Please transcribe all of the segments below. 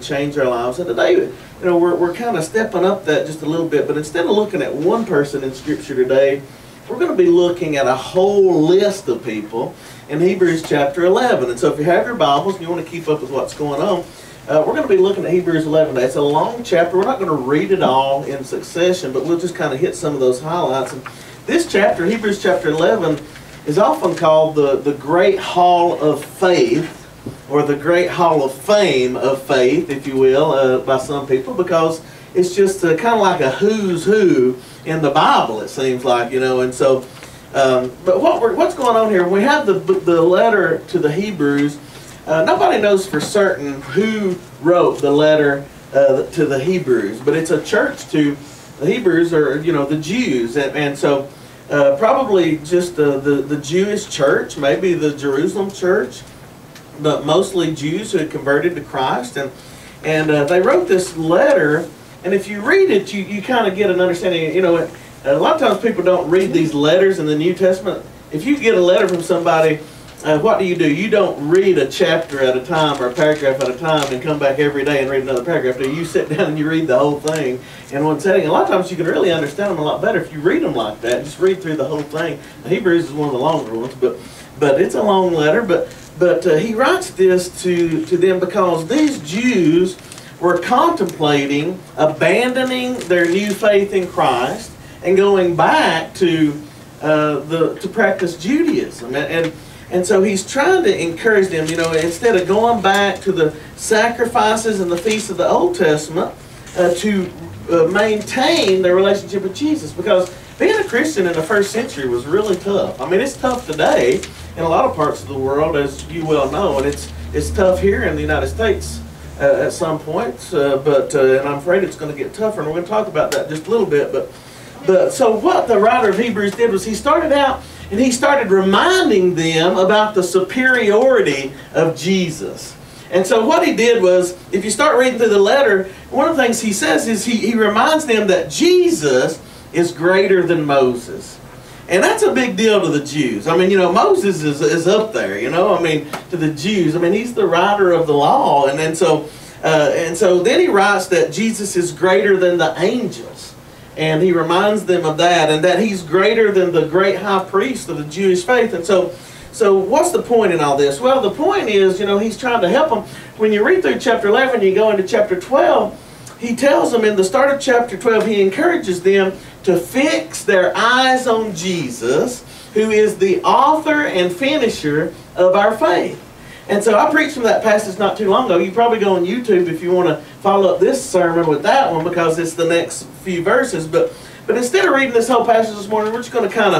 change our lives. And today, you know, we're kind of stepping up that just a little bit, but instead of looking at one person in Scripture today, we're going to be looking at a whole list of people in Hebrews chapter 11. And so if you have your Bibles and you want to keep up with what's going on, we're going to be looking at Hebrews 11 today. It's a long chapter. We're not going to read it all in succession, but we'll just kind of hit some of those highlights. And this chapter, Hebrews chapter 11, is often called the Great Hall of Faith, or the Great Hall of Fame of Faith, if you will, by some people, because it's just kind of like a who's who in the Bible, it seems like, you know. And so, but what's going on here? We have the letter to the Hebrews. Nobody knows for certain who wrote the letter to the Hebrews, but it's a church to the Hebrews, or, you know, the Jews, and so probably just the Jewish church, maybe the Jerusalem church, but mostly Jews who had converted to Christ, and they wrote this letter. And if you read it, you kind of get an understanding. You know, a lot of times people don't read these letters in the New Testament. If you get a letter from somebody, what do? You don't read a chapter at a time or a paragraph at a time and come back every day and read another paragraph. You sit down and you read the whole thing in one setting. A lot of times you can really understand them a lot better if you read them like that. Just read through the whole thing. Now, Hebrews is one of the longer ones, but it's a long letter. But he writes this to them because these Jews were contemplating abandoning their new faith in Christ and going back to practice Judaism. And so he's trying to encourage them, you know, instead of going back to the sacrifices and the feasts of the Old Testament, to maintain their relationship with Jesus. Because being a Christian in the first century was really tough. I mean, it's tough today in a lot of parts of the world, as you well know, and it's tough here in the United States at some points, and I'm afraid it's going to get tougher, and we're going to talk about that just a little bit. But so what the writer of Hebrews did was he started out and he started reminding them about the superiority of Jesus. And so what he did was, if you start reading through the letter, one of the things he says is he reminds them that Jesus is greater than Moses. And that's a big deal to the Jews. I mean, you know, Moses is up there, you know, I mean, to the Jews. I mean, he's the writer of the law. And so then he writes that Jesus is greater than the angels. And he reminds them of that, and that he's greater than the great high priest of the Jewish faith. And so what's the point in all this? Well, the point is, you know, he's trying to help them. When you read through chapter 11, you go into chapter 12, he tells them in the start of chapter 12, he encourages them to fix their eyes on Jesus, who is the author and finisher of our faith. And so I preached from that passage not too long ago. You probably go on YouTube if you want to follow up this sermon with that one, because it's the next few verses. But instead of reading this whole passage this morning, we're just going to kind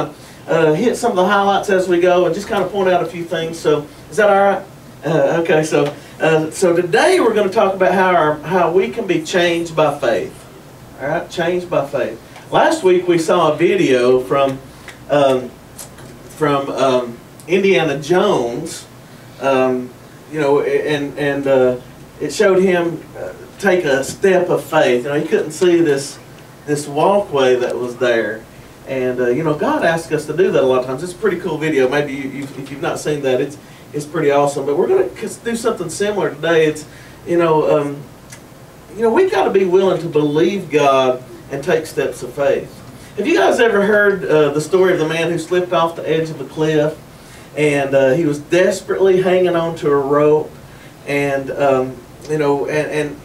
of hit some of the highlights as we go and just kind of point out a few things. So is that all right? Okay, so today we're going to talk about how we can be changed by faith. All right, changed by faith. Last week we saw a video from Indiana Jones, you know, and it showed him take a step of faith. You know, he couldn't see this walkway that was there, and you know, God asks us to do that a lot of times. It's a pretty cool video. Maybe if you've not seen that, it's pretty awesome. But we're going to do something similar today. It's you know, we've got to be willing to believe God and take steps of faith. Have you guys ever heard the story of the man who slipped off the edge of a cliff, and he was desperately hanging on to a rope, and you know, and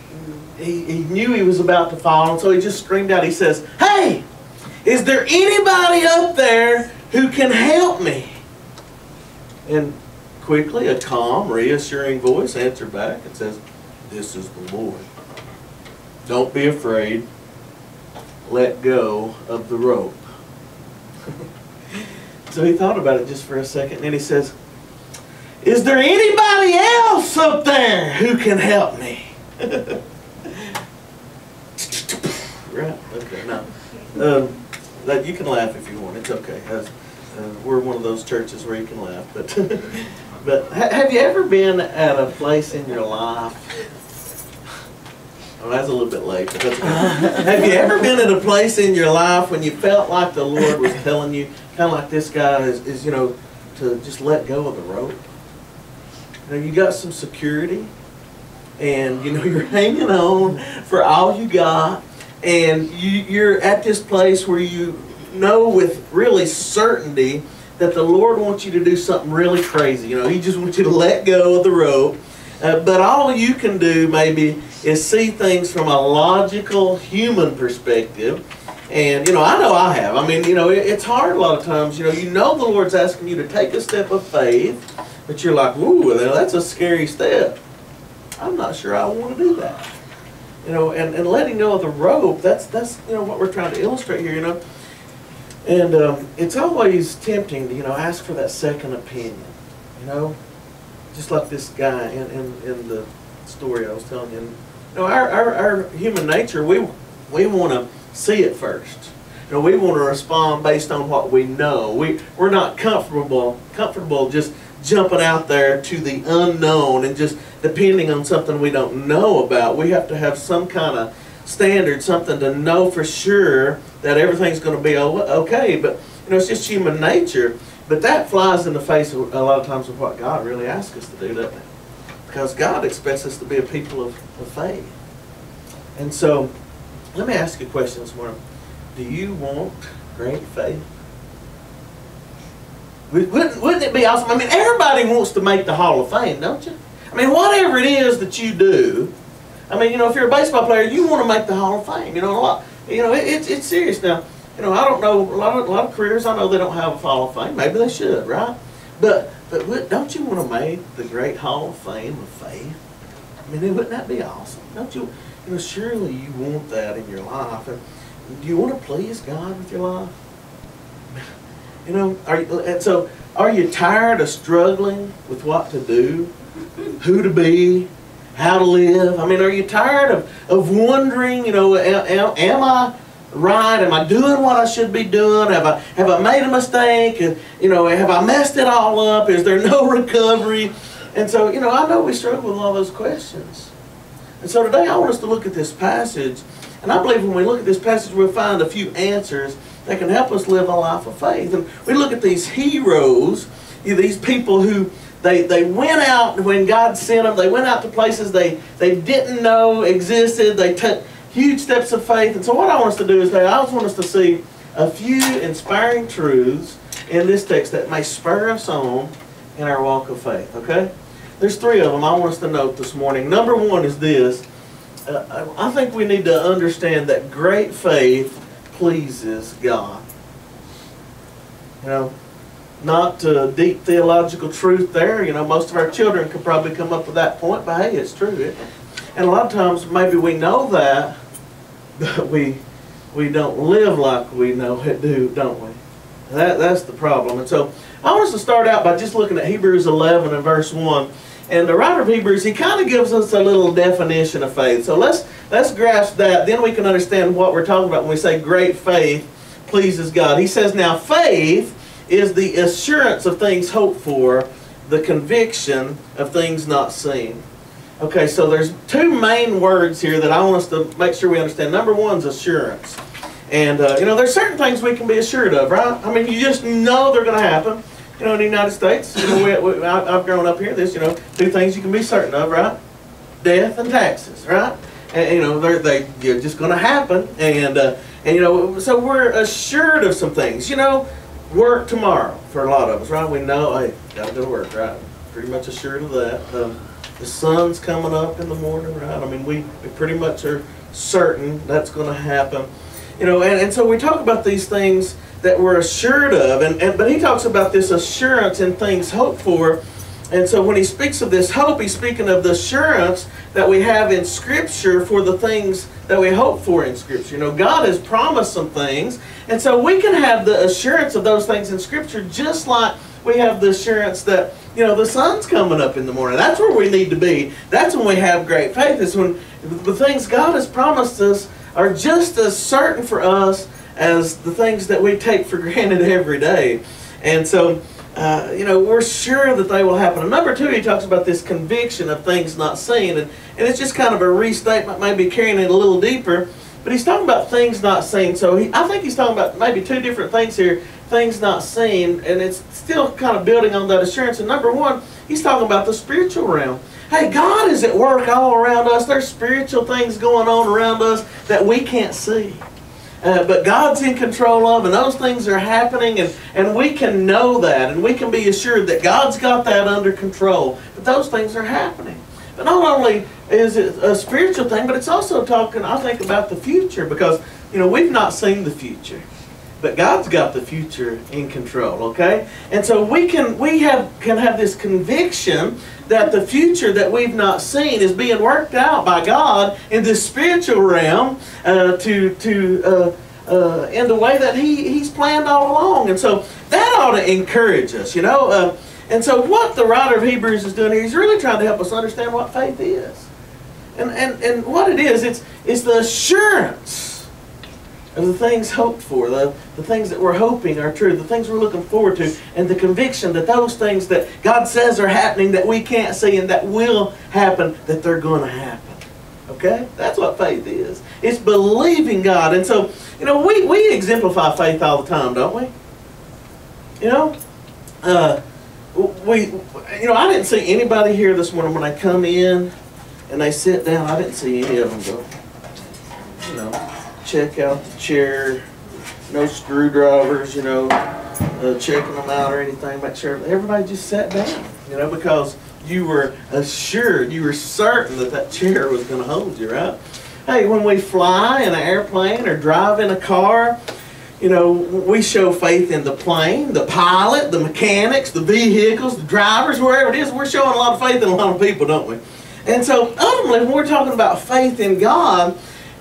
he knew he was about to fall, and so he just screamed out. He says, "Hey, is there anybody up there who can help me?" And quickly a calm, reassuring voice answered back and says, "This is the Lord. Don't be afraid. Let go of the rope." So he thought about it just for a second, and then he says, "Is there anybody else up there who can help me?" Right? Okay, no. You can laugh if you want. It's okay. We're one of those churches where you can laugh. But have you ever been at a place in your life? Oh, that's a little bit late, but that's okay. Have you ever been at a place in your life when you felt like the Lord was telling you, kind of like this guy is, you know, to just let go of the rope? You know, you got some security. and you know you're hanging on for all you got, and you're at this place where you know with really certainty that the Lord wants you to do something really crazy. You know, He just wants you to let go of the rope. But all you can do maybe is see things from a logical human perspective. And, you know I have. I mean, you know, it's hard a lot of times. You know the Lord's asking you to take a step of faith, but you're like, ooh, that's a scary step. I'm not sure I want to do that. You know, and letting go of the rope, that's you know, what we're trying to illustrate here, you know. And it's always tempting to, you know, ask for that second opinion, you know. Just like this guy in the story I was telling you. You know, our human nature, we want to see it first. You know, we want to respond based on what we know. We're not comfortable just jumping out there to the unknown and just depending on something we don't know about. We have to have some kind of standard, something to know for sure that everything's going to be okay. But, you know, it's just human nature. But that flies in the face of, a lot of times, of what God really asks us to do, doesn't it? Because God expects us to be a people of faith. And so, let me ask you a question this morning. Do you want great faith? Wouldn't it be awesome? I mean, everybody wants to make the Hall of Fame, don't you? I mean, whatever it is that you do, I mean, you know, if you're a baseball player, you want to make the Hall of Fame. You know, it's serious now. You know, I don't know, a lot of careers, I know they don't have a Hall of Fame. Maybe they should, right? But don't you want to make the great Hall of Fame of faith? I mean, wouldn't that be awesome? Don't you? You know, surely you want that in your life. And do you want to please God with your life? You know, are you tired of struggling with what to do, who to be, how to live? I mean, are you tired of wondering, you know, am I right? Am I doing what I should be doing? Have I made a mistake? And, you know, have I messed it all up? Is there no recovery? And so, you know, I know we struggle with all those questions. And so today I want us to look at this passage. And I believe when we look at this passage, we'll find a few answers that can help us live a life of faith. And we look at these heroes, you know, these people who they went out when God sent them. They went out to places they didn't know existed. They took huge steps of faith. And so what I want us to do is I just want us to see a few inspiring truths in this text that may spur us on in our walk of faith, okay? There's three of them I want us to note this morning. Number one is this. I think we need to understand that great faith pleases God. You know, not deep theological truth there. You know, most of our children could probably come up with that point, but hey, it's true. And a lot of times maybe we know that, but we don't live like we know it do, don't we? That's the problem. And so I want us to start out by just looking at Hebrews 11 and verse 1. And the writer of Hebrews, he kind of gives us a little definition of faith. So let's grasp that. Then we can understand what we're talking about when we say great faith pleases God. He says, now faith is the assurance of things hoped for, the conviction of things not seen. Okay, so there's two main words here that I want us to make sure we understand. Number one is assurance. And, you know, there's certain things we can be assured of, right? I mean, you just know they're going to happen. You know, in the United States, you know, I've grown up here, there's, you know, two things you can be certain of, right? Death and taxes, right? And you know, they're just going to happen. And, you know, so we're assured of some things. You know, work tomorrow for a lot of us, right? We know, hey, got to go to work, right? Pretty much assured of that. The sun's coming up in the morning, right? I mean, we pretty much are certain that's going to happen. You know, and so we talk about these things that we're assured of, but he talks about this assurance in things hoped for. And so when he speaks of this hope, he's speaking of the assurance that we have in Scripture for the things that we hope for in Scripture. You know, God has promised some things, and so we can have the assurance of those things in Scripture just like we have the assurance that, you know, the sun's coming up in the morning. That's where we need to be. That's when we have great faith. It's when the things God has promised us are just as certain for us as the things that we take for granted every day. And so, you know, we're sure that they will happen. And number two, he talks about this conviction of things not seen. And it's just kind of a restatement, maybe carrying it a little deeper. But he's talking about things not seen. So I think he's talking about maybe two different things here. Things not seen. And it's still kind of building on that assurance. And number one, he's talking about the spiritual realm. hey, God is at work all around us. There's spiritual things going on around us that we can't see. But God's in control of, and those things are happening, and we can know that, and we can be assured that God's got that under control. But those things are happening. But not only is it a spiritual thing, but it's also talking, I think, about the future, because, you know, we've not seen the future. But God's got the future in control, okay? And so we can have this conviction that the future that we've not seen is being worked out by God in this spiritual realm in the way that He's planned all along. And so that ought to encourage us, you know. And so what the writer of Hebrews is doing here, he's really trying to help us understand what faith is. And what it is, it's the assurance of the things hoped for, the things that we're hoping are true, the things we're looking forward to, and the conviction that those things that God says are happening that we can't see and that will happen, that they're going to happen. Okay? That's what faith is. It's believing God. And so, you know, we exemplify faith all the time, don't we? You know? I didn't see anybody here this morning when I come in and they sit down. I didn't see any of them go, you know, check out the chair, no screwdrivers, you know, checking them out or anything. Make sure everybody just sat down, you know, because you were assured, you were certain that that chair was going to hold you, right? Hey, when we fly in an airplane or drive in a car, you know, we show faith in the plane, the pilot, the mechanics, the vehicles, the drivers, wherever it is. We're showing a lot of faith in a lot of people, don't we? And so ultimately, when we're talking about faith in God,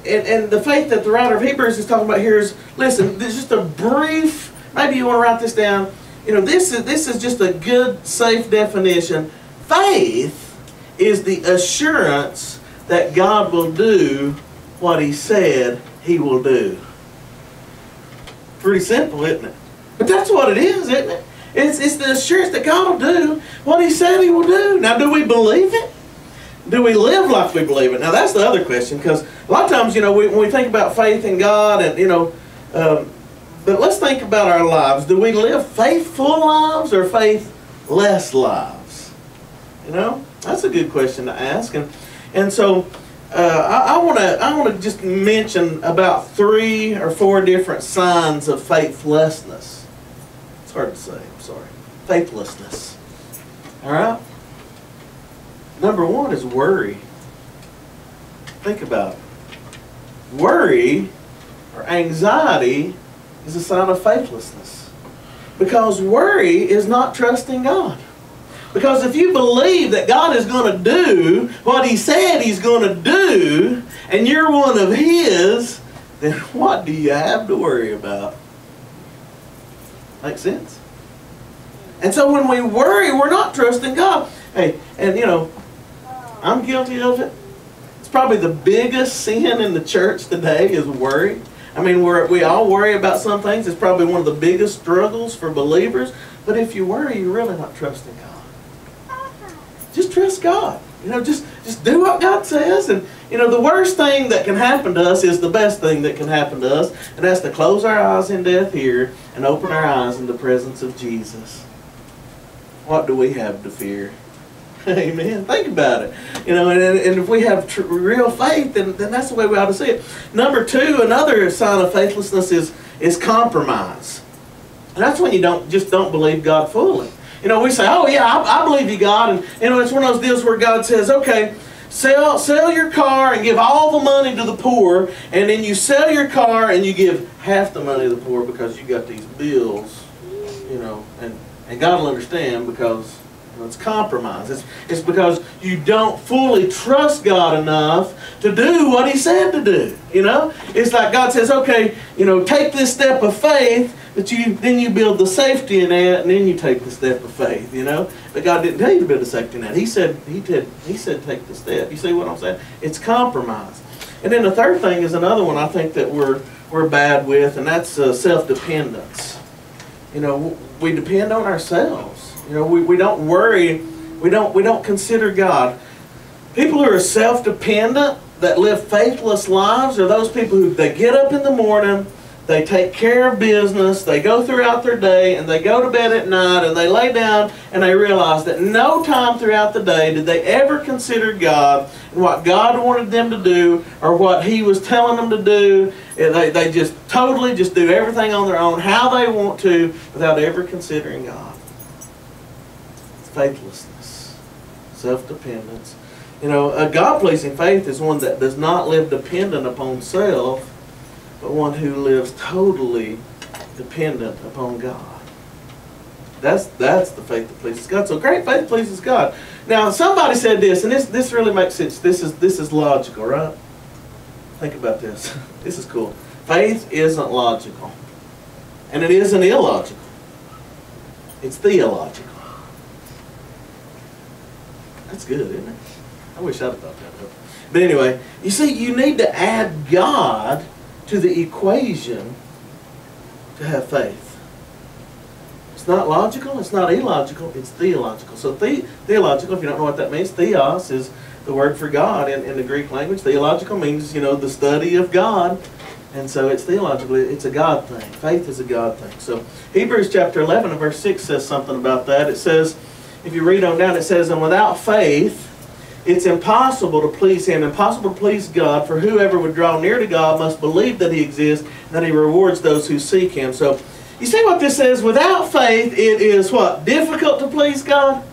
and the faith that the writer of Hebrews is talking about here is, listen, this is just a brief, maybe you want to write this down. You know, this is just a good, safe definition. Faith is the assurance that God will do what He said He will do. Pretty simple, isn't it? But that's what it is, isn't it? It's the assurance that God will do what He said He will do. Now, do we believe it? Do we live like we believe it? Now, that's the other question, because a lot of times, you know, when we think about faith in God, and, you know, but let's think about our lives. Do we live faithful lives or faithless lives? You know, that's a good question to ask. And so I want to just mention about 3 or 4 different signs of faithlessness. It's hard to say, I'm sorry. Faithlessness. All right? Number 1 is worry. Think about it. Worry or anxiety is a sign of faithlessness. Because worry is not trusting God. Because if you believe that God is going to do what He said He's going to do, and you're one of His, then what do you have to worry about? Make sense? And so when we worry, we're not trusting God. Hey, and you know, I'm guilty of it. It's probably the biggest sin in the church today is worry. I mean, we all worry about some things. It's probably one of the biggest struggles for believers. But if you worry, you're really not trusting God. Just trust God. You know, just do what God says. And, you know, the worst thing that can happen to us is the best thing that can happen to us. And that's to close our eyes in death here and open our eyes in the presence of Jesus. What do we have to fear? Amen. Think about it. You know, and if we have real faith, then that's the way we ought to see it. Number 2, another sign of faithlessness is compromise. And that's when you don't believe God fully. You know, we say, oh yeah, I believe you, God. And you know, it's one of those deals where God says, okay, sell your car and give all the money to the poor, and then you sell your car and you give half the money to the poor because you got these bills, you know, and God will understand because it's compromise. It's because you don't fully trust God enough to do what He said to do. You know, it's like God says, okay, you know, take this step of faith, but then you build the safety net, and then you take the step of faith. You know, but God didn't tell you to build a safety net. He said take the step. You see what I'm saying? It's compromise. And then the third thing is another one I think that we're bad with, and that's self-dependence. You know, we depend on ourselves. You know, we don't worry, we don't consider God. People who are self-dependent, that live faithless lives, are those people who they get up in the morning, they take care of business, they go throughout their day, and they go to bed at night, and they lay down, and they realize that no time throughout the day did they ever consider God and what God wanted them to do or what He was telling them to do. They just totally just do everything on their own, how they want to, without ever considering God. It's faithlessness, self-dependence. You know, a God-pleasing faith is one that does not live dependent upon self, but one who lives totally dependent upon God. That's the faith that pleases God. So great faith pleases God. Now somebody said this, and this really makes sense. This is logical, right? Think about this. This is cool. Faith isn't logical, and it isn't illogical. It's theological. That's good, isn't it? I wish I'd have thought that up. But anyway, you see, you need to add God to the equation to have faith. It's not logical, it's not illogical, it's theological. So theological, if you don't know what that means, theos is the word for God in the Greek language. Theological means, you know, the study of God. And so it's theological, it's a God thing. Faith is a God thing. So Hebrews chapter 11 and verse 6 says something about that. It says, if you read on down, it says, and without faith, it's impossible to please Him, impossible to please God, for whoever would draw near to God must believe that He exists and that He rewards those who seek Him. So, you see what this says? Without faith, it is what? Difficult to please God?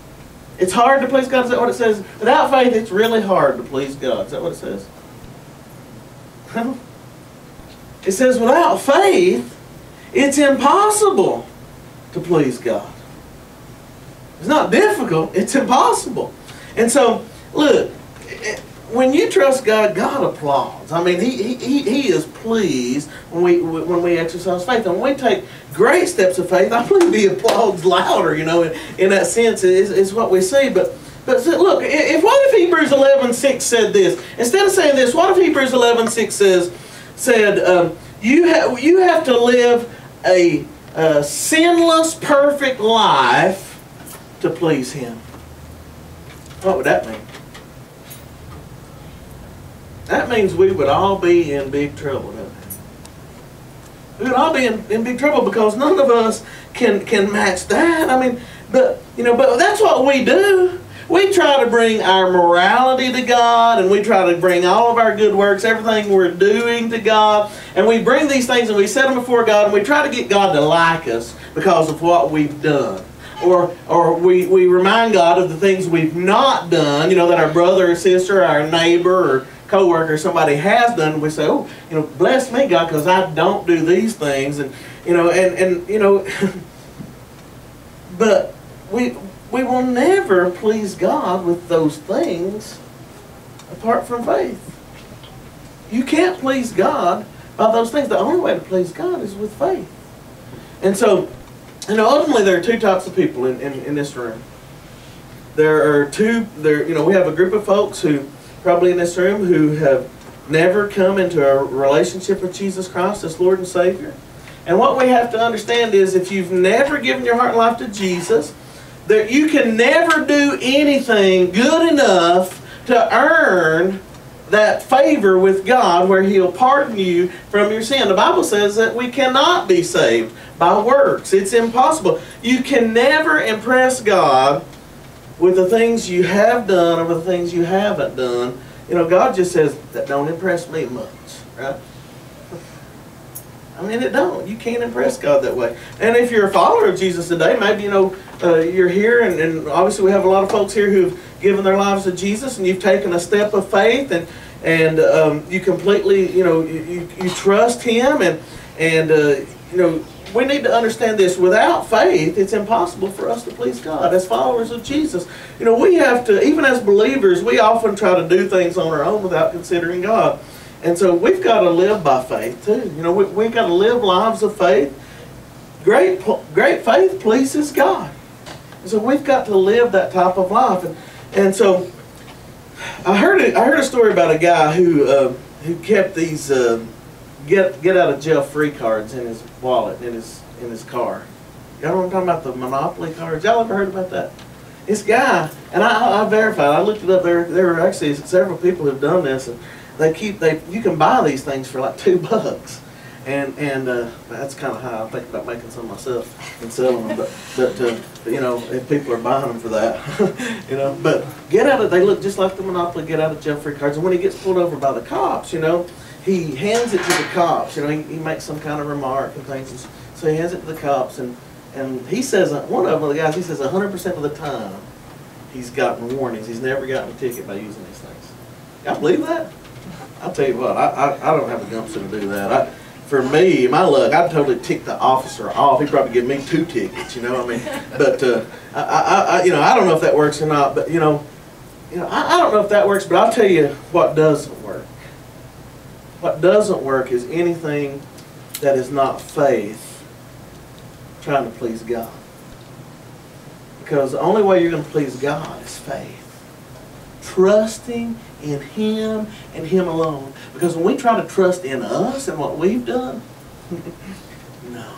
It's hard to please God? Is that what it says? Without faith, it's really hard to please God. Is that what it says? It says without faith, it's impossible to please God. It's not difficult, it's impossible. And so, look, when you trust God, God applauds. I mean, He is pleased when we exercise faith. And when we take great steps of faith, I believe He applauds louder, you know, in that sense is what we see. But look, what if Hebrews 11:6 said this? Instead of saying this, what if Hebrews 11:6 said, you have to live a sinless, perfect life to please Him? What would that mean? That means we would all be in big trouble, doesn't it? We would all be in big trouble because none of us can match that. I mean, but that's what we do. We try to bring our morality to God, and we try to bring all of our good works, everything we're doing to God, and we bring these things and we set them before God, and we try to get God to like us because of what we've done. Or we remind God of the things we've not done, you know, that our brother or sister, our neighbor or co-worker, somebody has done. We say, oh, you know, bless me, God, because I don't do these things. And, you know, and you know, but we will never please God with those things apart from faith. You can't please God by those things. The only way to please God is with faith. And so, you know, ultimately there are two types of people in this room. We have a group of folks who probably in this room who have never come into a relationship with Jesus Christ as Lord and Savior. And what we have to understand is if you've never given your heart and life to Jesus, that you can never do anything good enough to earn that favor with God where He'll pardon you from your sin. The Bible says that we cannot be saved by works. It's impossible. You can never impress God with the things you have done or with the things you haven't done. You know, God just says, that don't impress me much, right? I mean, it don't. You can't impress God that way. And if you're a follower of Jesus today, maybe, you know, you're here, and obviously we have a lot of folks here who've given their lives to Jesus, and you've taken a step of faith, and you completely, you know, you trust Him, and you know, we need to understand this. Without faith, it's impossible for us to please God. As followers of Jesus, you know, we have to, even as believers, we often try to do things on our own without considering God. And so we've got to live by faith too. You know, we've got to live lives of faith. Great faith pleases God. And so we've got to live that type of life. And so I heard a story about a guy who kept these get out of jail free cards in his wallet, in his car. Y'all know what I'm talking about, the Monopoly cards? Y'all ever heard about that? This guy, and I verified, I looked it up, there were actually several people who've done this, and you can buy these things for like $2. And that's kind of how I think about making some myself and selling them. But you know, if people are buying them for that, you know. But get out of, they look just like the Monopoly get out of jail free cards. And when he gets pulled over by the cops, you know, he hands it to the cops. You know, he makes some kind of remark and things. And so he hands it to the cops, and he says, one of them, the guys, he says 100% of the time he's gotten warnings. He's never gotten a ticket by using these things. Y'all believe that? I'll tell you what, I don't have the gumption to do that. For me, my luck, I'd totally tick the officer off. He'd probably give me 2 tickets, you know what I mean? But, you know, I don't know if that works or not, but, you know, I don't know if that works, but I'll tell you what doesn't work. What doesn't work is anything that is not faith trying to please God. Because the only way you're going to please God is faith. Trusting in Him and Him alone. Because when we try to trust in us and what we've done, no.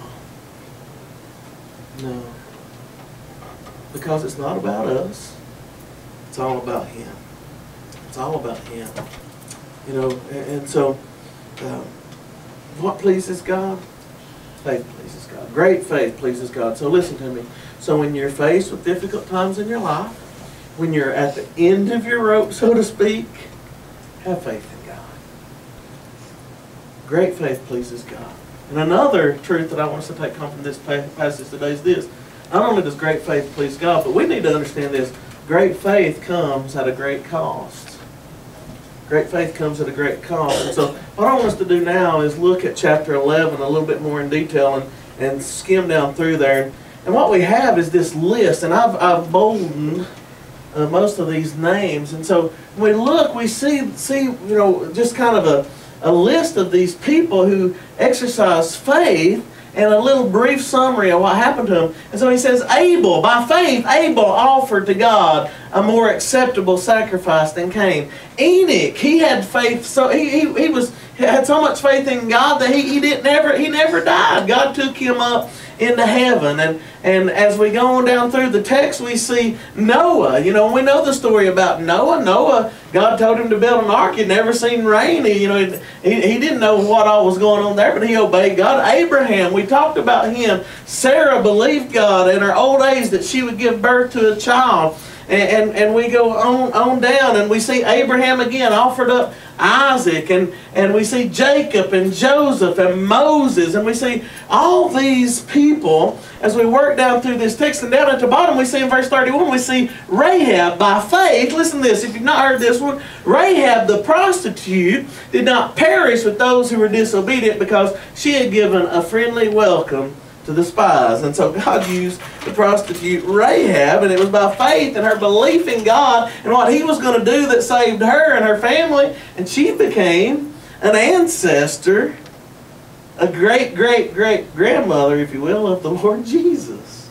Because it's not about us. It's all about Him. It's all about Him. You know, and so, what pleases God? Faith pleases God. Great faith pleases God. So listen to me. So when you're faced with difficult times in your life, when you're at the end of your rope, so to speak, have faith in God. Great faith pleases God. And another truth that I want us to take home from this passage today is this. Not only does great faith please God, but we need to understand this. Great faith comes at a great cost. Great faith comes at a great cost. And so what I want us to do now is look at chapter 11 a little bit more in detail and skim down through there. And what we have is this list, and I've boldened most of these names. And so when we look, we see you know, just kind of a list of these people who exercise faith and a little brief summary of what happened to him. And so he says, Abel, by faith, Abel offered to God a more acceptable sacrifice than Cain. Enoch, he had faith, so he had so much faith in God that he never died. God took him up into heaven. And as we go on down through the text, we see Noah. You know, we know the story about Noah. Noah, God told him to build an ark. He'd never seen rain. He didn't know what all was going on there, but he obeyed God. Abraham, we talked about him. Sarah believed God in her old age that she would give birth to a child. And we go on down, and we see Abraham again offered up Isaac, and we see Jacob and Joseph and Moses, and we see all these people as we work down through this text. And down at the bottom we see in verse 31, we see Rahab by faith. Listen to this, if you've not heard this one. Rahab the prostitute did not perish with those who were disobedient, because she had given a friendly welcome to the spies. And so God used the prostitute Rahab, and it was by faith and her belief in God and what He was going to do that saved her and her family, and she became an ancestor, a great-great-great-grandmother, if you will, of the Lord Jesus.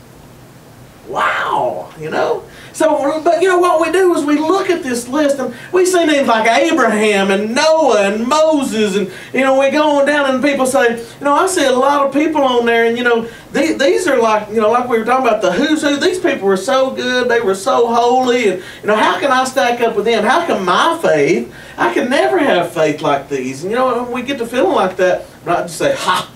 Wow, you know? So, but you know what we do is we look at this list, and we see names like Abraham and Noah and Moses, and you know, we go on down and people say, you know, I see a lot of people on there, and you know, these are like, you know, like we were talking about the who's who. These people were so good, they were so holy, and you know, how can I stack up with them? How can my faith? I can never have faith like these. And you know, when we get to feeling like that, I just say, ha,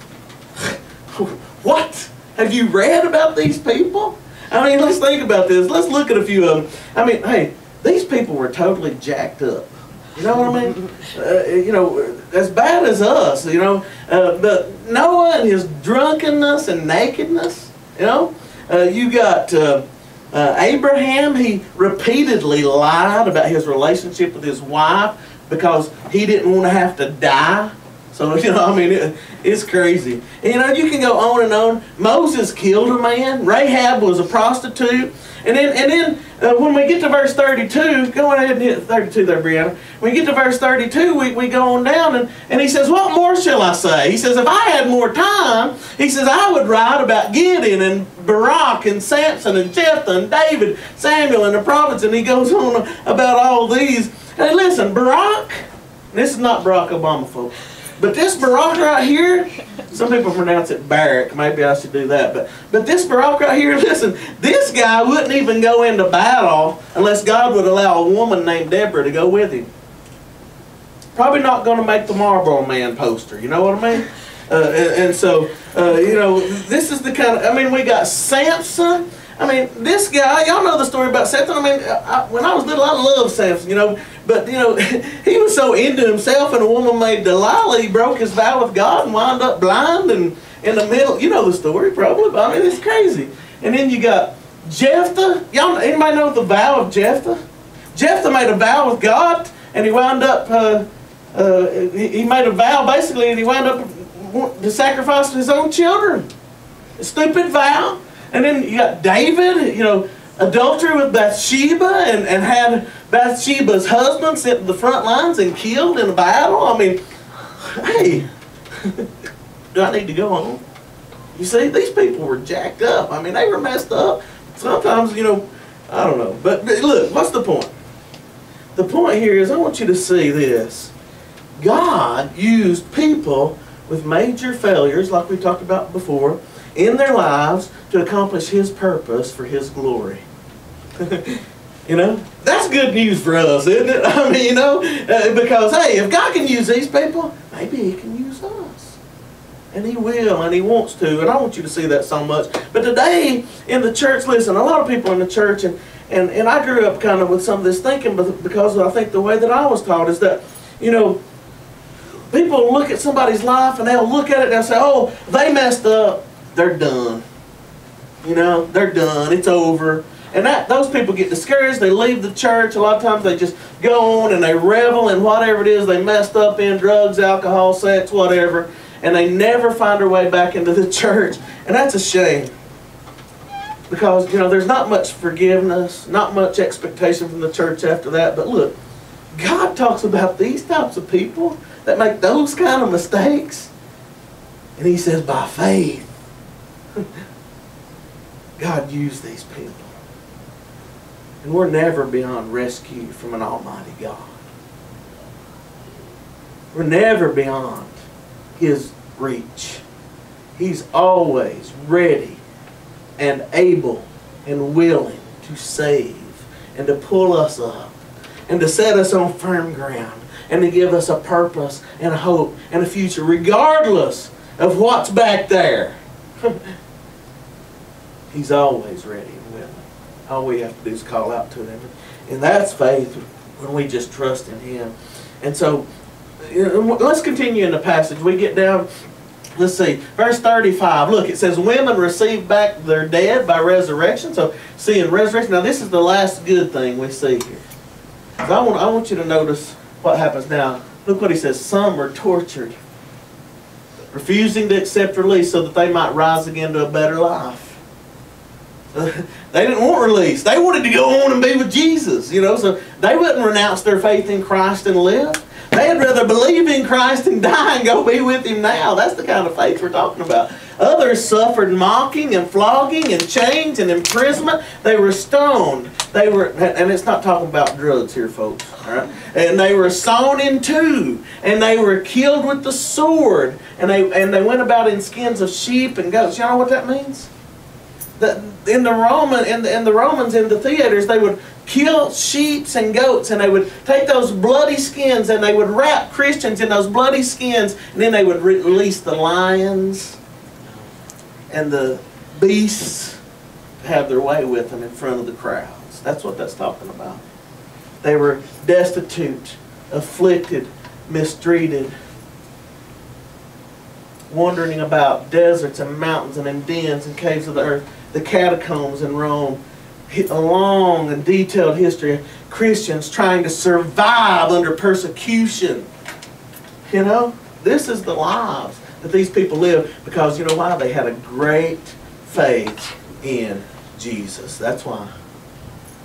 what? Have you read about these people? I mean, let's think about this. Let's look at a few of them. I mean, hey, these people were totally jacked up. You know what I mean? You know, as bad as us, you know. But Noah and his drunkenness and nakedness, you know. You got Abraham. He repeatedly lied about his relationship with his wife because he didn't want to have to die. So, you know, I mean, it's crazy. And, you know, you can go on and on. Moses killed a man. Rahab was a prostitute. And then when we get to verse 32, go ahead and hit 32 there, Brianna. When we get to verse 32, we go on down, and he says, what more shall I say? He says, if I had more time, he says, I would write about Gideon and Barak and Samson and Jephthah and David, Samuel and the prophets. And he goes on about all these. Hey, listen, Barak, this is not Barack Obama, folks. But this Barak right here, some people pronounce it Barak. Maybe I should do that. But this Barak right here, listen, this guy wouldn't even go into battle unless God would allow a woman named Deborah to go with him. Probably not going to make the Marlboro Man poster. You know what I mean? And so, you know, this is the kind of, I mean, we got Samson. I mean, this guy, y'all know the story about Samson. I mean, when I was little, I loved Samson, you know. But, you know, he was so into himself, and a woman named Delilah, he broke his vow with God and wound up blind and in the middle. You know the story, probably. But, I mean, it's crazy. And then you got Jephthah. Y'all, anybody know the vow of Jephthah? Jephthah made a vow with God, and he wound up, he made a vow, basically, and he wound up to sacrifice his own children. A stupid vow. And then you got David, you know, adultery with Bathsheba, and had Bathsheba's husband sent to the front lines and killed in a battle. I mean, hey, do I need to go home? You see, these people were jacked up. I mean, they were messed up. Sometimes, you know, I don't know. But look, what's the point? The point here is I want you to see this. God used people with major failures, like we talked about before, in their lives to accomplish His purpose for His glory. You know, that's good news for us, isn't it? I mean, you know, because, hey, if God can use these people, maybe He can use us. And He will, and He wants to, and I want you to see that so much. But today, in the church, listen, a lot of people in the church, and I grew up kind of with some of this thinking, because I think the way that I was taught is that, you know, people look at somebody's life, and they'll look at it, and they'll say, oh, they messed up. They're done. You know, they're done. It's over. And those people get discouraged. They leave the church. A lot of times they just go on and they revel in whatever it is they messed up in, drugs, alcohol, sex, whatever. And they never find their way back into the church. And that's a shame. Because, you know, there's not much forgiveness, not much expectation from the church after that. But look, God talks about these types of people that make those kind of mistakes. And He says, by faith, God used these people. And we're never beyond rescue from an almighty God. We're never beyond His reach. He's always ready and able and willing to save and to pull us up and to set us on firm ground and to give us a purpose and a hope and a future regardless of what's back there. He's always ready and willing. All we have to do is call out to Him. And that's faith when we just trust in Him. And so, let's continue in the passage. We get down, let's see, verse 35. Look, it says, women receive back their dead by resurrection. So, see, in resurrection, now this is the last good thing we see here. So I want you to notice what happens now. Look what he says. Some are tortured, refusing to accept release so that they might rise again to a better life. They didn't want release. They wanted to go on and be with Jesus, you know, so they wouldn't renounce their faith in Christ and live. They'd rather believe in Christ and die and go be with Him now. That's the kind of faith we're talking about. Others suffered mocking and flogging and chains and imprisonment. They were stoned. They were, and it's not talking about drugs here, folks. All right? And they were sawn in two, and they were killed with the sword. And they went about in skins of sheep and goats. You know what that means? In the Romans in the theaters, they would kill sheep and goats, and they would take those bloody skins and they would wrap Christians in those bloody skins, and then they would release the lions and the beasts to have their way with them in front of the crowds. That's what that's talking about. They were destitute, afflicted, mistreated, wandering about deserts and mountains and in dens and caves of the earth. The catacombs in Rome, a long and detailed history of Christians trying to survive under persecution. You know, this is the lives that these people live, because you know why? They had a great faith in Jesus. That's why.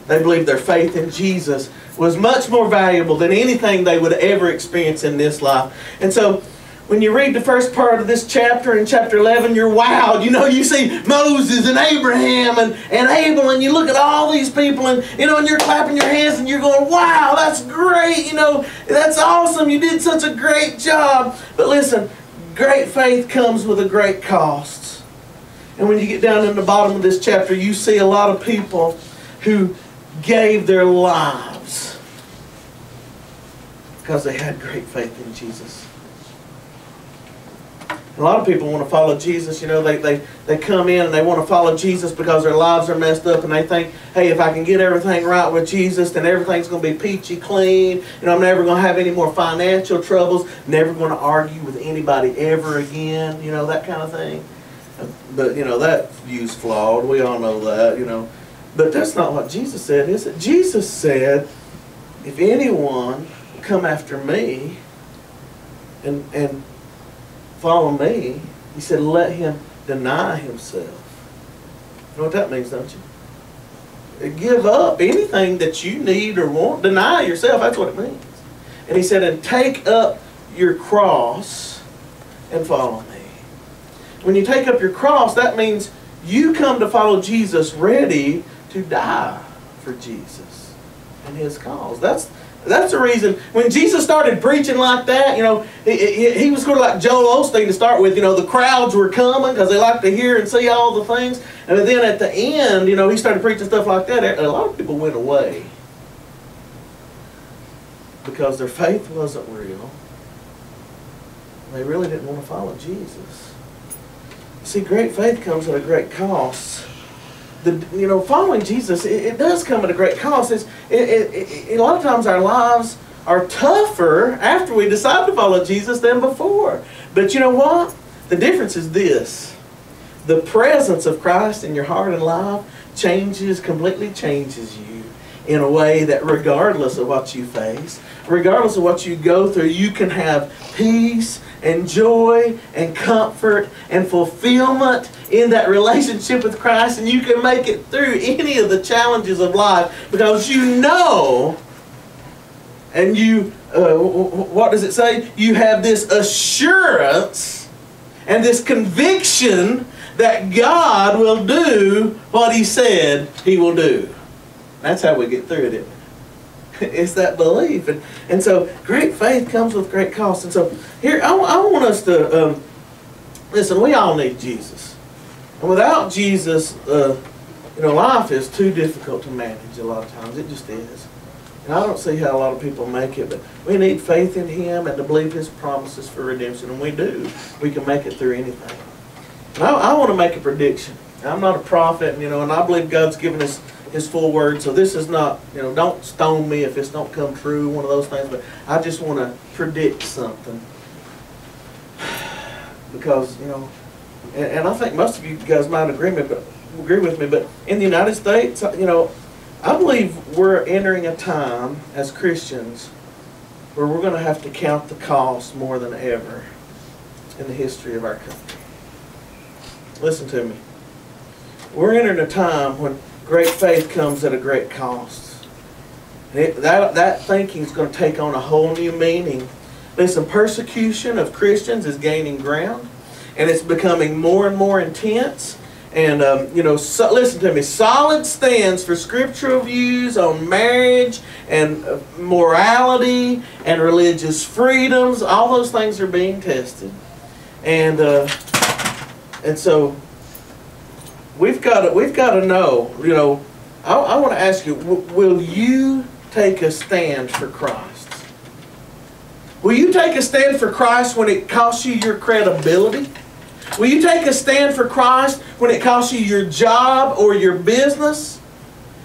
They believed their faith in Jesus was much more valuable than anything they would ever experience in this life. And so, when you read the first part of this chapter, in chapter 11, you're wowed. You know, you see Moses and Abraham and Abel, and you look at all these people, and you know, and you're clapping your hands, and you're going, wow, that's great. You know, that's awesome. You did such a great job. But listen, great faith comes with a great cost. And when you get down in the bottom of this chapter, you see a lot of people who gave their lives because they had great faith in Jesus. A lot of people want to follow Jesus. You know, they come in and they want to follow Jesus because their lives are messed up, and they think, hey, if I can get everything right with Jesus, then everything's going to be peachy clean. You know, I'm never going to have any more financial troubles, never going to argue with anybody ever again, you know, that kind of thing. But, you know, that view's flawed. We all know that, you know. But that's not what Jesus said, is it? Jesus said, if anyone will come after me and follow me, he said, let him deny himself. You know what that means, don't you? Give up anything that you need or want. Deny yourself. That's what it means. And he said, and take up your cross and follow me. When you take up your cross, that means you come to follow Jesus ready to die for Jesus and his cause. That's the reason when Jesus started preaching like that, you know, he was sort of like Joel Osteen to start with. You know, the crowds were coming because they like to hear and see all the things. And then at the end, you know, he started preaching stuff like that. A lot of people went away because their faith wasn't real. They really didn't want to follow Jesus. See, great faith comes at a great cost. You know, following Jesus, it does come at a great cost. A lot of times our lives are tougher after we decide to follow Jesus than before. But you know what? The difference is this. The presence of Christ in your heart and life completely changes you in a way that regardless of what you face, regardless of what you go through, you can have peace and joy and comfort and fulfillment in that relationship with Christ, and you can make it through any of the challenges of life because you know, and you, what does it say? You have this assurance and this conviction that God will do what He said He will do. That's how we get through it, isn't it? It's that belief. And so great faith comes with great cost. And so here, I want us to, listen, we all need Jesus. And without Jesus, you know, life is too difficult to manage a lot of times. It just is. And I don't see how a lot of people make it, but we need faith in Him and to believe His promises for redemption. And we do. We can make it through anything. And I want to make a prediction. I'm not a prophet, you know, and I believe God's given us His full word. So this is not, you know, don't stone me if it's don't come true, one of those things. But I just want to predict something. Because, you know, and I think most of you guys might agree with me, but in the United States, you know, I believe we're entering a time as Christians where we're going to have to count the cost more than ever in the history of our country. Listen to me. We're entering a time when great faith comes at a great cost. That thinking is going to take on a whole new meaning. Listen, persecution of Christians is gaining ground, and it's becoming more and more intense. And, you know, listen to me, solid stands for scriptural views on marriage and morality and religious freedoms, all those things are being tested. And so we've got to know, you know, I want to ask you, will you take a stand for Christ? Will you take a stand for Christ when it costs you your credibility? Will you take a stand for Christ when it costs you your job or your business?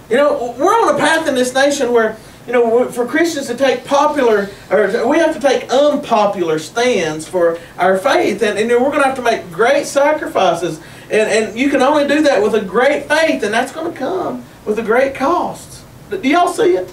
You know, we're on a path in this nation where, you know, for Christians to take we have to take unpopular stands for our faith. And we're going to have to make great sacrifices. And you can only do that with a great faith, and that's going to come with a great cost. Do y'all see it?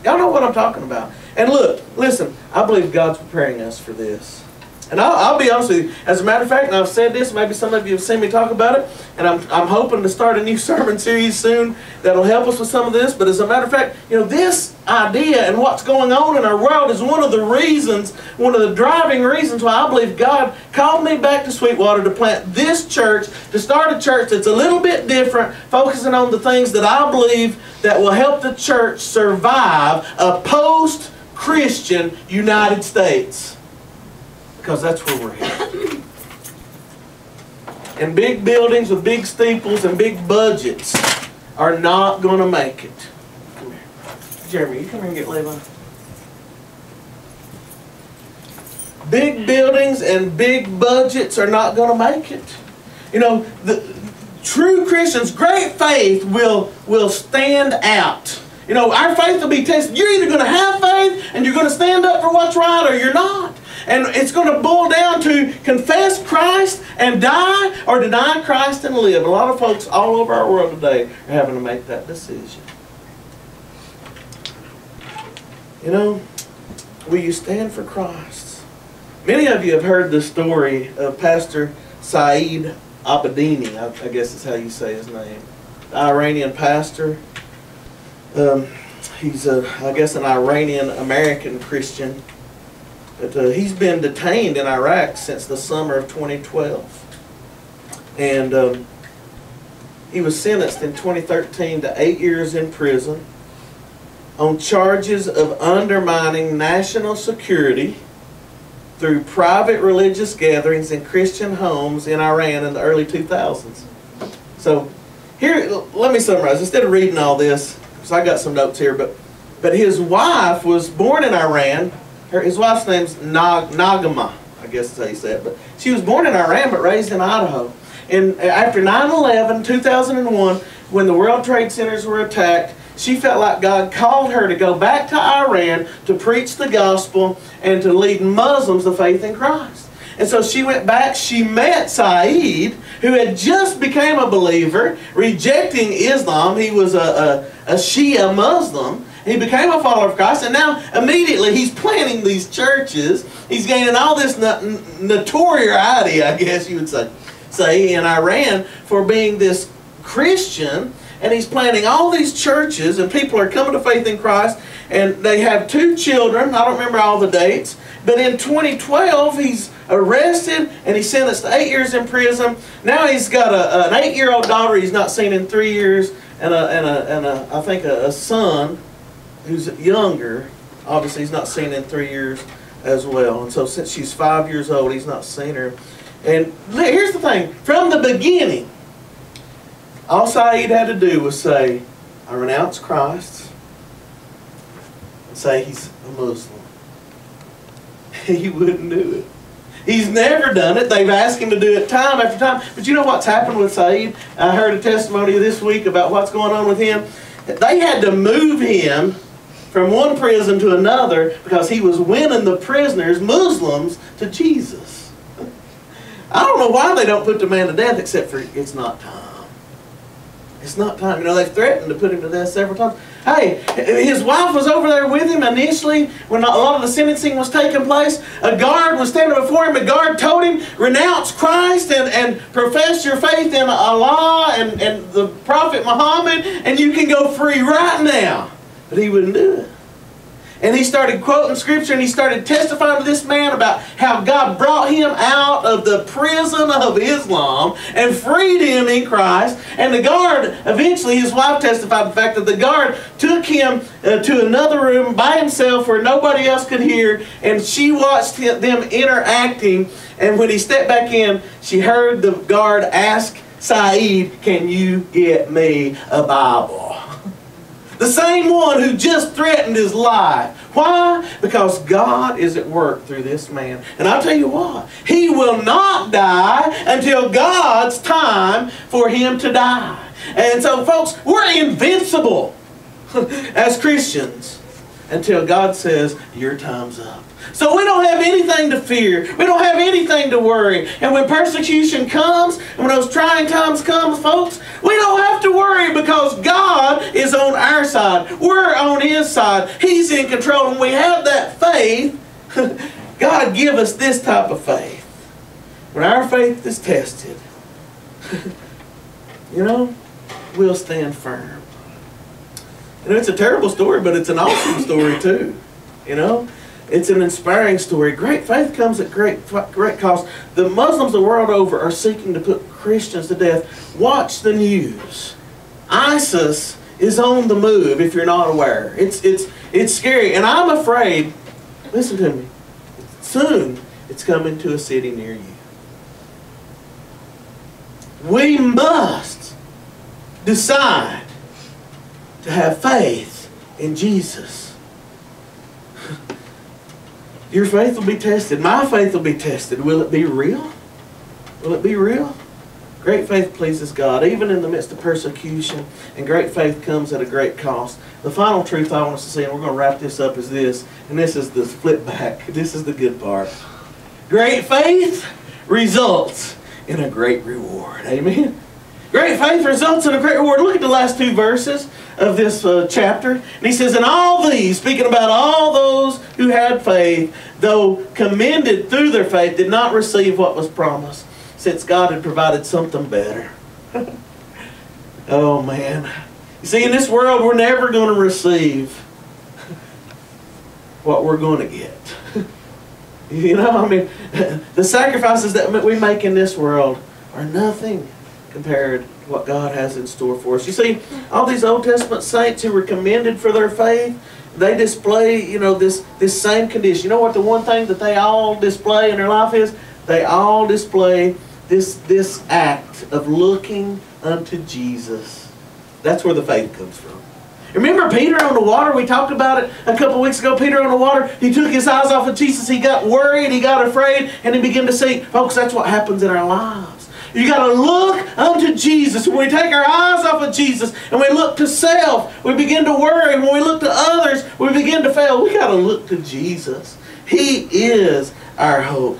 Y'all know what I'm talking about. And look, listen, I believe God's preparing us for this. And I'll be honest with you. As a matter of fact, and I've said this, maybe some of you have seen me talk about it, and I'm hoping to start a new sermon series soon that'll help us with some of this. But as a matter of fact, you know, this idea and what's going on in our world is one of the driving reasons why I believe God called me back to Sweetwater to plant this church, to start a church that's a little bit different, focusing on the things that I believe that will help the church survive a post-Christian United States. Because that's where we're headed. And big buildings with big steeples and big budgets are not going to make it. Come here. Jeremy, you come here and get Levi. big buildings and big budgets are not going to make it. You know, the true Christians, great faith will stand out. You know, our faith will be tested. You're either going to have faith and you're going to stand up for what's right, or you're not. And it's going to boil down to confess Christ and die, or deny Christ and live. A lot of folks all over our world today are having to make that decision. You know, will you stand for Christ? Many of you have heard the story of Pastor Saeed Abedini, I guess is how you say his name. The Iranian pastor. He's, I guess, an Iranian-American Christian. But he's been detained in Iraq since the summer of 2012. And he was sentenced in 2013 to 8 years in prison on charges of undermining national security through private religious gatherings in Christian homes in Iran in the early 2000s. So here, let me summarize. Instead of reading all this, because I got some notes here, but his wife was born in Iran. His wife's name's Nagama, I guess is how you say it. But she was born in Iran but raised in Idaho. And after 9/11, 2001, when the World Trade Centers were attacked, she felt like God called her to go back to Iran to preach the gospel and to lead Muslims to faith in Christ. And so she went back. She met Saeed, who had just become a believer, rejecting Islam. He was a Shia Muslim. He became a follower of Christ, and now immediately he's planning these churches. He's gaining all this notoriety, I guess you would say, in Iran for being this Christian. And he's planning all these churches, and people are coming to faith in Christ. And they have 2 children. I don't remember all the dates. But in 2012, he's arrested, and he's sentenced to 8 years in prison. Now he's got an 8-year-old daughter he's not seen in 3 years, and I think a son who's younger. Obviously, he's not seen in 3 years as well. And so since she's 5 years old, he's not seen her. And here's the thing. From the beginning, all Saeed had to do was say, I renounce Christ, and say he's a Muslim. He wouldn't do it. He's never done it. They've asked him to do it time after time. But you know what's happened with Saeed? I heard a testimony this week about what's going on with him. They had to move him from one prison to another because he was winning the prisoners, Muslims, to Jesus. I don't know why they don't put the man to death, except for it's not time. It's not time. You know, they've threatened to put him to death several times. Hey, his wife was over there with him initially when a lot of the sentencing was taking place. A guard was standing before him. A guard told him, renounce Christ and profess your faith in Allah and the Prophet Muhammad, and you can go free right now. But he wouldn't do it. And he started quoting scripture, and he started testifying to this man about how God brought him out of the prison of Islam and freed him in Christ. And the guard, eventually his wife testified the fact that the guard took him to another room by himself where nobody else could hear, and she watched them interacting. And when he stepped back in, she heard the guard ask Saeed, can you get me a Bible? The same one who just threatened his life. Why? Because God is at work through this man. And I'll tell you what, he will not die until God's time for him to die. And so, folks, we're invincible as Christians until God says, your time's up. So we don't have anything to fear. We don't have anything to worry. And when persecution comes, and when those trying times come, folks, we don't have to worry because God is on our side. We're on His side. He's in control. And we have that faith. God give us this type of faith. When our faith is tested, you know, we'll stand firm. You know, it's a terrible story, but it's an awesome story too. You know? It's an inspiring story. Great faith comes at great cost. The Muslims the world over are seeking to put Christians to death. Watch the news. ISIS is on the move, if you're not aware. It's scary. And I'm afraid, listen to me, soon it's coming to a city near you. We must decide to have faith in Jesus. Your faith will be tested. My faith will be tested. Will it be real? Will it be real? Great faith pleases God, even in the midst of persecution, and great faith comes at a great cost. The final truth I want us to see, and we're going to wrap this up, is this, and this is the flip back. This is the good part. Great faith results in a great reward. Amen? Great faith results in a great reward. Look at the last two verses of this chapter. And he says, and all these, speaking about all those who had faith, though commended through their faith, did not receive what was promised, since God had provided something better. Oh, man. You see, in this world, we're never going to receive what we're going to get. You know, I mean, the sacrifices that we make in this world are nothing compared to what God has in store for us. You see, all these Old Testament saints who were commended for their faith, they display, you know, this same condition. You know what the one thing that they all display in their life is? They all display this act of looking unto Jesus. That's where the faith comes from. Remember Peter on the water? We talked about it a couple weeks ago. Peter on the water, he took his eyes off of Jesus. He got worried, he got afraid, and he began to sink. Folks, that's what happens in our lives. You got to look unto Jesus. When we take our eyes off of Jesus and we look to self, we begin to worry. When we look to others, we begin to fail. We got to look to Jesus. He is our hope.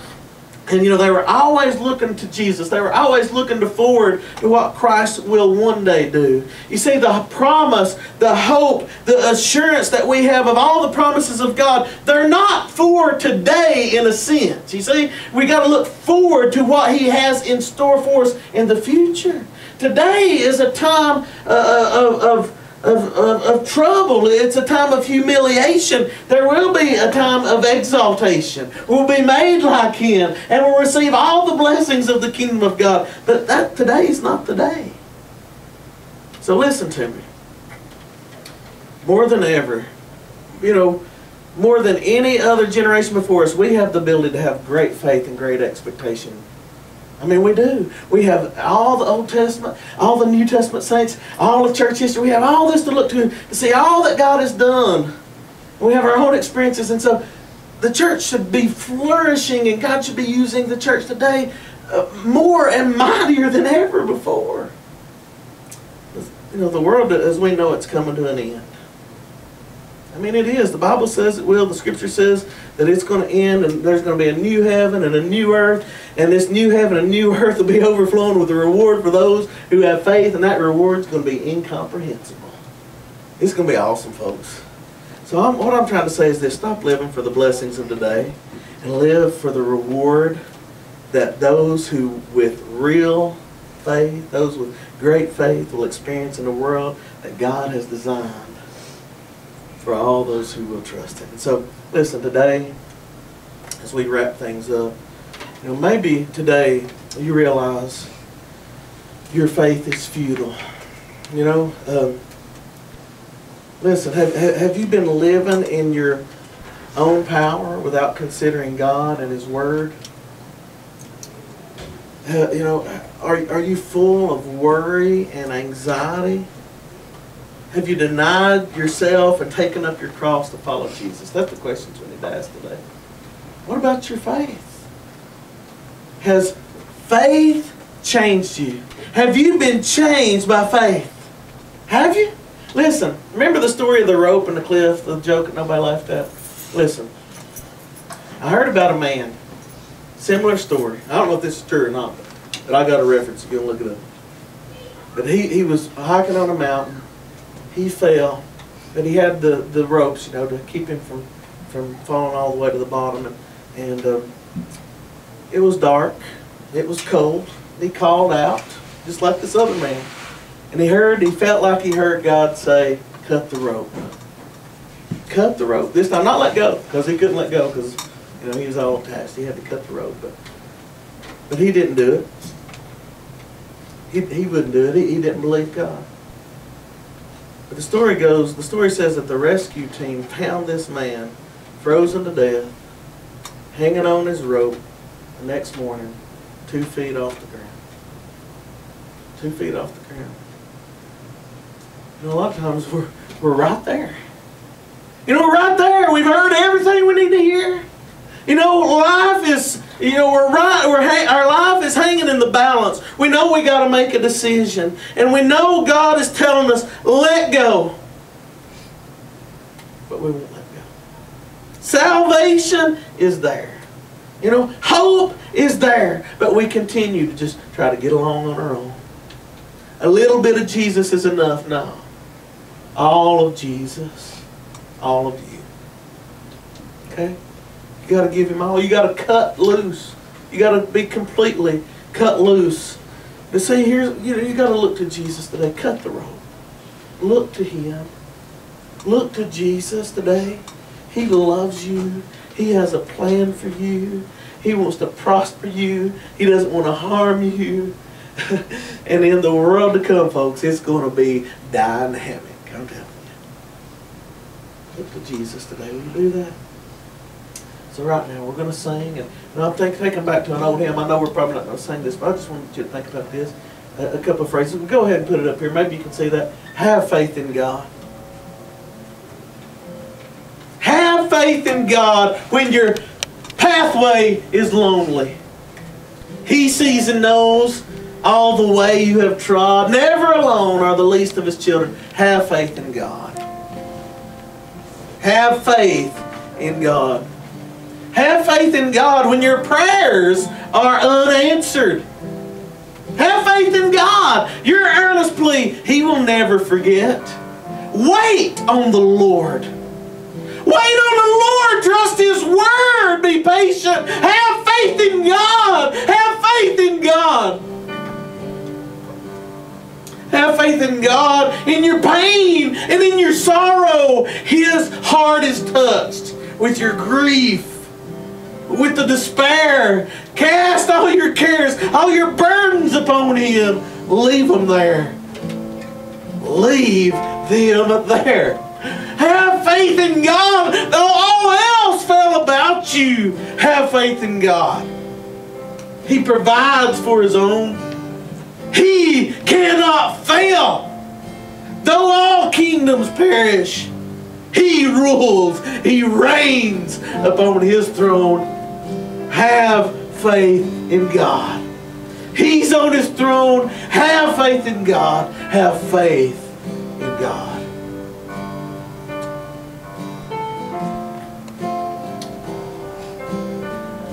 And you know, they were always looking to Jesus. They were always looking forward to what Christ will one day do. You see, the promise, the hope, the assurance that we have of all the promises of God, they're not for today in a sense. You see, we got to look forward to what He has in store for us in the future. Today is a time of trouble. It's a time of humiliation. There will be a time of exaltation. We'll be made like Him and we'll receive all the blessings of the kingdom of God. But today is not the day. So listen to me. More than ever, you know, more than any other generation before us, we have the ability to have great faith and great expectation. I mean, we do. We have all the Old Testament, all the New Testament saints, all of church history. We have all this to look to see all that God has done. We have our own experiences. And so the church should be flourishing, and God should be using the church today more and mightier than ever before. You know, the world as we know it's coming to an end. I mean, it is. The Bible says it will. The Scripture says that it's going to end, and there's going to be a new heaven and a new earth, and this new heaven and new earth will be overflowing with a reward for those who have faith, and that reward is going to be incomprehensible. It's going to be awesome, folks. So what I'm trying to say is this: stop living for the blessings of today and live for the reward that those who with real faith, those with great faith, will experience in the world that God has designed for all those who will trust Him. And so, listen, today, as we wrap things up, you know, maybe today you realize your faith is futile. You know, listen, have you been living in your own power without considering God and His Word? You know, are you full of worry and anxiety? Have you denied yourself and taken up your cross to follow Jesus? That's the questions we need to ask today. What about your faith? Has faith changed you? Have you been changed by faith? Have you? Listen, remember the story of the rope and the cliff, the joke that nobody laughed at? Listen, I heard about a man, similar story. I don't know if this is true or not, but I got a reference if you want to look it up. But he was hiking on a mountain. He fell, but he had the ropes, you know, to keep him from falling all the way to the bottom. And it was dark. It was cold. He called out, just like this other man. And he felt like he heard God say, cut the rope. Cut the rope. This time, not let go, because he couldn't let go, because, you know, he was all attached. He had to cut the rope. But he didn't do it. He wouldn't do it. He didn't believe God. But the story says that the rescue team found this man frozen to death, hanging on his rope the next morning, 2 feet off the ground. 2 feet off the ground. You know, a lot of times we're right there. You know, we're right there. We've heard everything we need to hear. You know, life is, our life is hanging in the balance. We know we got to make a decision. And we know God is telling us, let go. But we won't let go. Salvation is there. You know, hope is there. But we continue to just try to get along on our own. A little bit of Jesus is enough. No. All of Jesus. All of you. Okay? You got to give Him all. You got to cut loose. You got to be completely cut loose. But see, here's, you got to look to Jesus today. Cut the rope. Look to Him. Look to Jesus today. He loves you. He has a plan for you. He wants to prosper you. He doesn't want to harm you. And in the world to come, folks, it's going to be dynamic. I'm telling you. Look to Jesus today. Will you do that? So right now, we're going to sing. And I'm taking back to an old hymn. I know we're probably not going to sing this, but I just wanted you to think about this. A couple of phrases. Go ahead and put it up here. Maybe you can see that. Have faith in God. Have faith in God when your pathway is lonely. He sees and knows all the way you have trod. Never alone are the least of His children. Have faith in God. Have faith in God. Have faith in God when your prayers are unanswered. Have faith in God. Your earnest plea, He will never forget. Wait on the Lord. Wait on the Lord. Trust His word. Be patient. Have faith in God. Have faith in God. Have faith in God in your pain and in your sorrow. His heart is touched with your grief, with the despair. Cast all your cares, all your burdens upon Him. Leave them there. Leave them there. Have faith in God. Though all else fell about you, have faith in God. He provides for His own. He cannot fail. Though all kingdoms perish, He rules. He reigns upon His throne. Have faith in God. He's on His throne. Have faith in God. Have faith in God.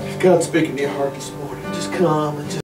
If God's speaking to your heart this morning, just come and just